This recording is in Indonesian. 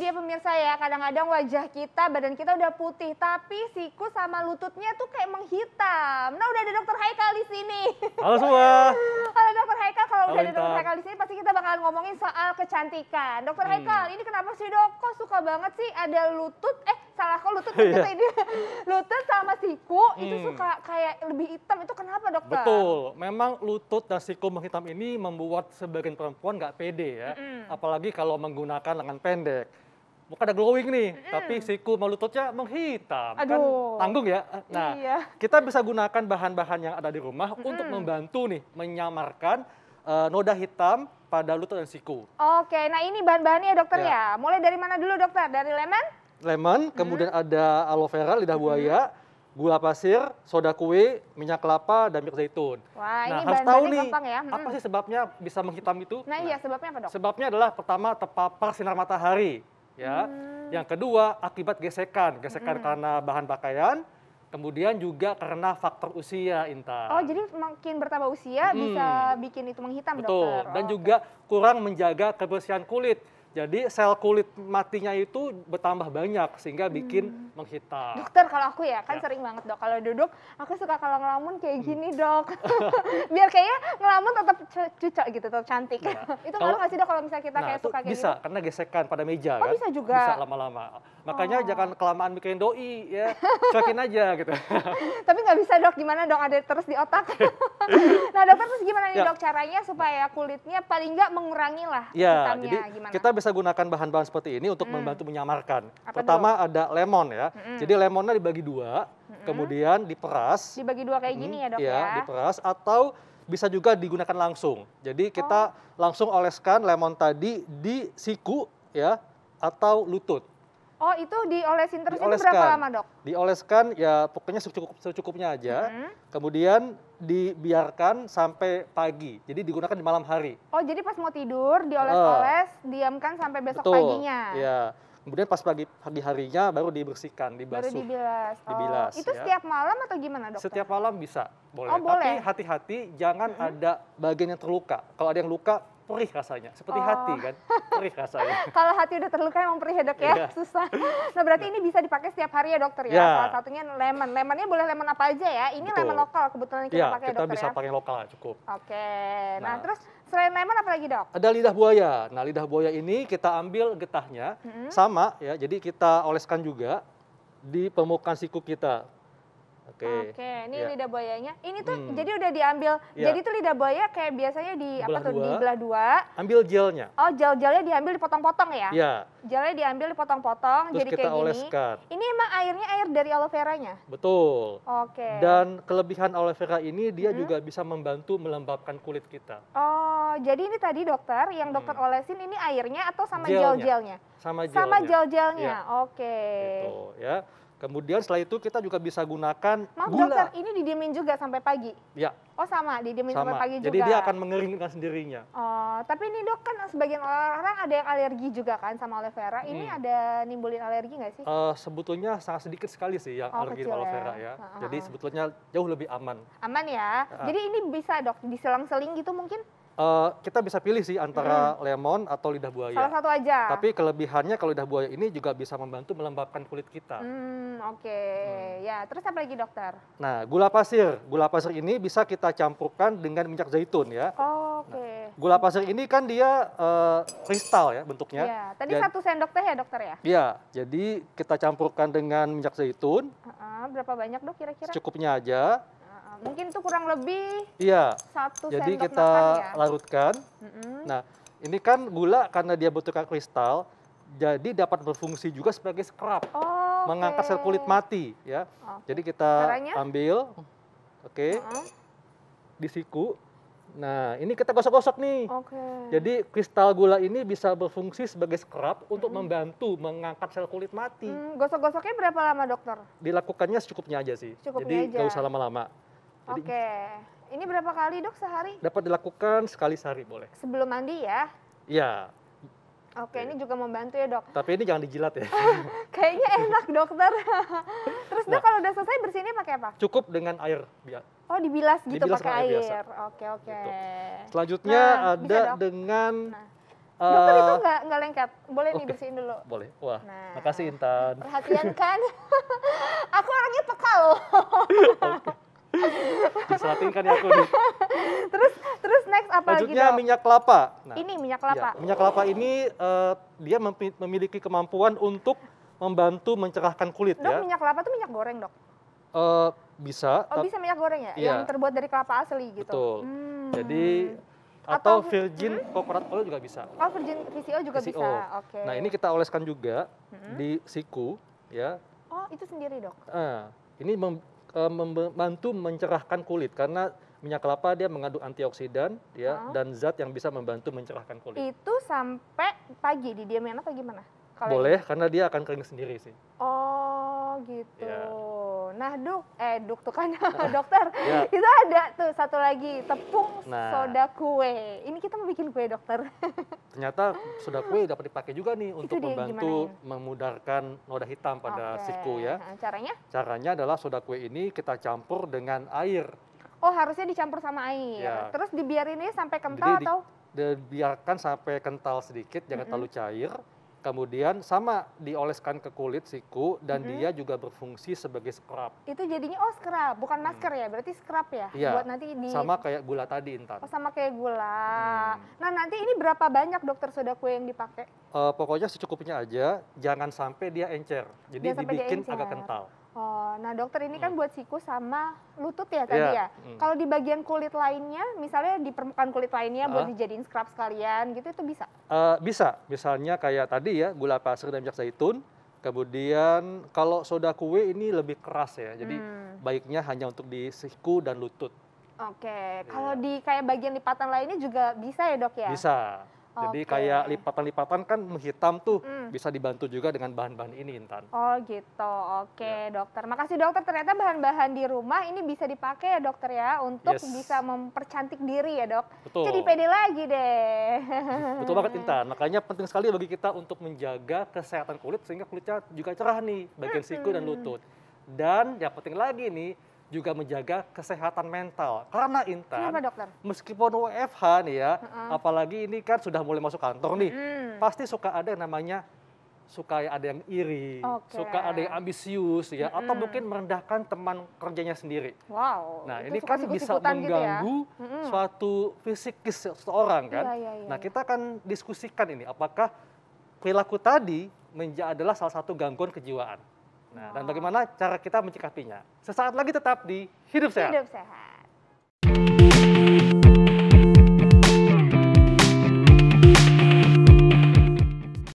dia pemirsa ya, kadang-kadang wajah kita, badan kita udah putih, tapi siku sama lututnya tuh kayak menghitam. Nah, udah ada Dokter Haikal di sini. Halo semua. Halo Dokter Haikal, kalau Halo udah ada Dokter Intan. Haikal di sini pasti kita bakalan ngomongin soal kecantikan. Dokter Haikal, ini kenapa sih Dok? Kok suka banget sih ada lutut, salah kok lutut ini. Lutut sama siku itu suka kayak lebih hitam, itu kenapa Dokter? Betul, memang lutut dan siku menghitam ini membuat sebagian perempuan nggak pede ya. Apalagi kalau menggunakan lengan pendek. Bukan ada glowing nih, tapi siku sama lututnya menghitam. Kan Aduh. tanggung ya. Nah, Iya. kita bisa gunakan bahan-bahan yang ada di rumah untuk membantu nih menyamarkan noda hitam pada lutut dan siku. Oke, nah ini bahan-bahannya ya Dokter Ya. ya. Mulai dari mana dulu Dokter? Dari lemon? Lemon, kemudian ada aloe vera, lidah buaya, gula pasir, soda kue, minyak kelapa, dan minyak zaitun. Wah, Nah, ini harus tahu bahan-bahannya nih, gampang ya. apa sih sebabnya bisa menghitam itu? Nah iya, sebabnya apa Dok? Sebabnya adalah pertama terpapar sinar matahari, ya. Yang kedua akibat gesekan karena bahan pakaian, kemudian juga karena faktor usia, Intan. Oh, jadi makin bertambah usia bisa bikin itu menghitam Betul, Dokter? dan Oh, juga kurang menjaga kebersihan kulit. Jadi sel kulit matinya itu bertambah banyak sehingga bikin menghitam. Dokter, kalau aku ya, kan Ya. sering banget Dok, kalau duduk, aku suka kalau ngelamun kayak gini Dok. Biar kayaknya ngelamun tetap cucok gitu, tetap cantik. Ya. Itu ngaruh nggak sih Dok kalau misalnya kita kayak itu suka kayak bisa gitu? karena gesekan pada meja Oh, kan. bisa juga? Bisa lama-lama. Makanya jangan kelamaan mikirin doi ya, cuekin aja gitu. Tapi nggak bisa Dok, gimana dong, ada terus di otak. Nah Dokter, terus gimana nih Ya. Dok caranya supaya kulitnya paling nggak mengurangi lah Ya, hitamnya, jadi gimana? kita bisa gunakan bahan-bahan seperti ini untuk membantu menyamarkan. Apa Pertama ada lemon ya. Jadi lemonnya dibagi dua, kemudian diperas. Dibagi dua kayak gini ya Dok ya? Diperas atau bisa juga digunakan langsung. Jadi kita langsung oleskan lemon tadi di siku ya atau lutut. Oh, itu diolesin terus, itu Dioleskan. berapa lama Dok? Dioleskan ya pokoknya secukupnya aja. Kemudian dibiarkan sampai pagi. Jadi digunakan di malam hari. Oh, jadi pas mau tidur dioles-oles, diamkan sampai besok Betul. paginya. Ya. Kemudian pas pagi harinya baru dibersihkan, Baru dibasuh. dibilas. Oh, Dibilas, itu ya. setiap malam atau gimana Dokter? Setiap malam bisa, boleh. Oh, boleh. Tapi hati-hati jangan ada bagian yang terluka. Kalau ada yang luka, perih rasanya. Seperti hati kan, perih rasanya. Kalau hati udah terluka emang perih ya Dok ya, Iya. susah. Nah berarti ini bisa dipakai setiap hari ya Dokter ya? Ya. Salah satunya lemon. Lemonnya boleh lemon apa aja ya? Ini Betul. lemon lokal kebetulan yang kita Iya, pakai ya kita Dokter bisa ya? pakai lokal cukup. Oke, nah Nah. terus selain lemon apa lagi Dok? Ada lidah buaya. Nah, lidah buaya ini kita ambil getahnya, sama ya. Jadi kita oleskan juga di permukaan siku kita. Oke. Oke, ini Ya. lidah buayanya. Ini tuh jadi udah diambil, Ya. jadi tuh lidah buaya kayak biasanya di apa Belah tuh, dua. dibelah dua. Ambil gelnya. Oh, gel-gelnya diambil dipotong-potong ya? Ya. Gelnya diambil dipotong-potong Terus jadi kita kayak gini. oleskan. Ini emang airnya air dari aloe veranya? Betul. Oke. Dan kelebihan aloe vera ini dia juga bisa membantu melembabkan kulit kita. Oh, jadi ini tadi Dokter, yang Dokter olesin ini airnya atau sama Gelnya. gel-gelnya? Sama gelnya. Sama gel-gelnya, Iya. oke. Gitu ya. Kemudian setelah itu kita juga bisa gunakan Maaf gula. Dokter, ini didiemin juga sampai pagi? Ya, Oh sama, didiemin sampai sama. pagi juga? Jadi dia akan mengering dengan sendirinya. Oh, tapi ini Dok kan sebagian orang ada yang alergi juga kan sama aloe vera. Ini ada nimbulin alergi nggak sih? Sebetulnya sangat sedikit sekali sih yang alergi kecil aloe ya. vera ya. Heeh, Jadi sebetulnya jauh lebih aman. Aman ya? Jadi ini bisa Dok, diselang-seling gitu mungkin? Kita bisa pilih sih antara lemon atau lidah buaya. Salah satu aja? Tapi kelebihannya kalau lidah buaya ini juga bisa membantu melembabkan kulit kita. Oke. Ya, terus apa lagi Dokter? Nah, gula pasir. Gula pasir ini bisa kita campurkan dengan minyak zaitun ya. Oh, oke. Gula pasir ini kan dia kristal ya bentuknya. Ya, tadi Jadi- 1 sendok teh ya Dokter ya? Iya, jadi kita campurkan dengan minyak zaitun, Berapa banyak Dok kira-kira? secukupnya aja. Mungkin itu kurang lebih Iya, 1 jadi sendok kita makan ya? larutkan. Nah, ini kan gula karena dia bentuknya kristal, jadi dapat berfungsi juga sebagai scrub, Oh, mengangkat sel kulit mati ya. Oke. Jadi kita Caranya? ambil, oke, Heeh. di siku. Nah, ini kita gosok-gosok nih. Oke. Jadi kristal gula ini bisa berfungsi sebagai scrub untuk membantu mengangkat sel kulit mati. Gosok-gosoknya berapa lama Dokter? Dilakukannya secukupnya aja sih. Secukupnya Jadi aja. nggak usah lama-lama. Jadi Oke. Ini berapa kali Dok sehari? dapat dilakukan sekali sehari boleh. Sebelum mandi ya? Iya, Oke, ini juga membantu ya Dok. tapi ini jangan dijilat ya. Kayaknya enak Dokter. Terus Dok kalau udah selesai bersihinnya pakai apa? Cukup dengan air. Oh, dibilas gitu Dibilas pakai pakai air air. biasa. Oke, oke. Gitu. Selanjutnya Nah, bisa ada dong. dengan Nah. Dokter itu Eh, nggak lengket. Boleh nih oke. bersihin dulu. Boleh. Wah, Nah, makasih Intan. perhatian kan? Aku orangnya peka loh. Oke. Diselatin kan ya aku nih. Terus next apa lagi, Selanjutnya Dok? minyak kelapa. Nah, Ini minyak ya, kelapa. minyak kelapa ini dia memiliki kemampuan untuk membantu mencerahkan kulit Dok, ya. minyak kelapa tuh minyak goreng, Dok. Bisa, Oh, bisa minyak goreng ya? Iya. Yang terbuat dari kelapa asli gitu. betul. Jadi Atau- atau virgin coconut oil juga bisa. Oh, virgin VCO juga VCO. bisa. Oke. Nah, ini kita oleskan juga di siku ya. Oh, itu sendiri, Dok. Ini membantu mencerahkan kulit karena minyak kelapa dia mengandung antioksidan ya dan zat yang bisa membantu mencerahkan kulit. Itu sampai pagi didiamin apa gimana? Kalau Boleh karena dia akan kering sendiri sih. Oh, gitu. Ya. Nah, Duk tuh kan dokter. Ya. Itu ada tuh satu lagi, tepung Nah. soda kue. Ini kita mau bikin kue, dokter. Ternyata soda kue dapat dipakai juga nih untuk dia membantu memudarkan noda hitam pada Oke. siku ya. Nah, caranya? Caranya adalah soda kue ini kita campur dengan air. Oh, harusnya dicampur sama air. Ya. Terus dibiarinnya sampai kental Jadi atau? dibiarkan sampai kental sedikit, jangan terlalu cair. Kemudian sama dioleskan ke kulit siku dan dia juga berfungsi sebagai scrub. Itu jadinya scrub, bukan masker ya? Berarti scrub ya? Iya. Buat nanti di Sama kayak gula tadi, Intan. Oh, sama kayak gula. Nah, nanti ini berapa banyak dokter soda kue yang dipakai? Pokoknya secukupnya aja, jangan sampai dia encer. Jadi Jangan sampai dia dibikin encer. agak kental. Oh, nah dokter ini kan buat siku sama lutut ya tadi Iya. ya. Kalau di bagian kulit lainnya, misalnya di permukaan kulit lainnya buat dijadiin scrub sekalian gitu, itu bisa? Bisa, misalnya kayak tadi ya, gula pasir dan minyak zaitun. Kemudian kalau soda kue ini lebih keras ya, jadi baiknya hanya untuk di siku dan lutut. Oke, kalau di kayak bagian lipatan lainnya juga bisa ya dok ya? Bisa. Jadi Oke. kayak lipatan-lipatan kan menghitam tuh, bisa dibantu juga dengan bahan-bahan ini, Intan. Oh gitu, oke dokter. Makasih dokter, ternyata bahan-bahan di rumah ini bisa dipakai ya dokter ya, untuk Yes. bisa mempercantik diri ya dok. Betul. Jadi pede lagi deh. Betul banget, Intan. Makanya penting sekali bagi kita untuk menjaga kesehatan kulit sehingga kulitnya juga cerah nih, bagian siku dan lutut. Dan yang penting lagi nih, juga menjaga kesehatan mental. Karena Intan, Kenapa dokter? meskipun WFH nih ya, apalagi ini kan sudah mulai masuk kantor nih, pasti suka ada yang namanya suka ada yang iri, Oke. suka ada yang ambisius ya, atau mungkin merendahkan teman kerjanya sendiri. Wow. Nah, itu ini kan suka bisa sikut-sikutan gitu ya? mengganggu suatu fisikis seseorang kan. Iya. Nah, kita akan diskusikan ini apakah perilaku tadi adalah salah satu gangguan kejiwaan. Nah, dan bagaimana cara kita menyikapinya. Sesaat lagi tetap di Hidup Sehat. Hidup sehat.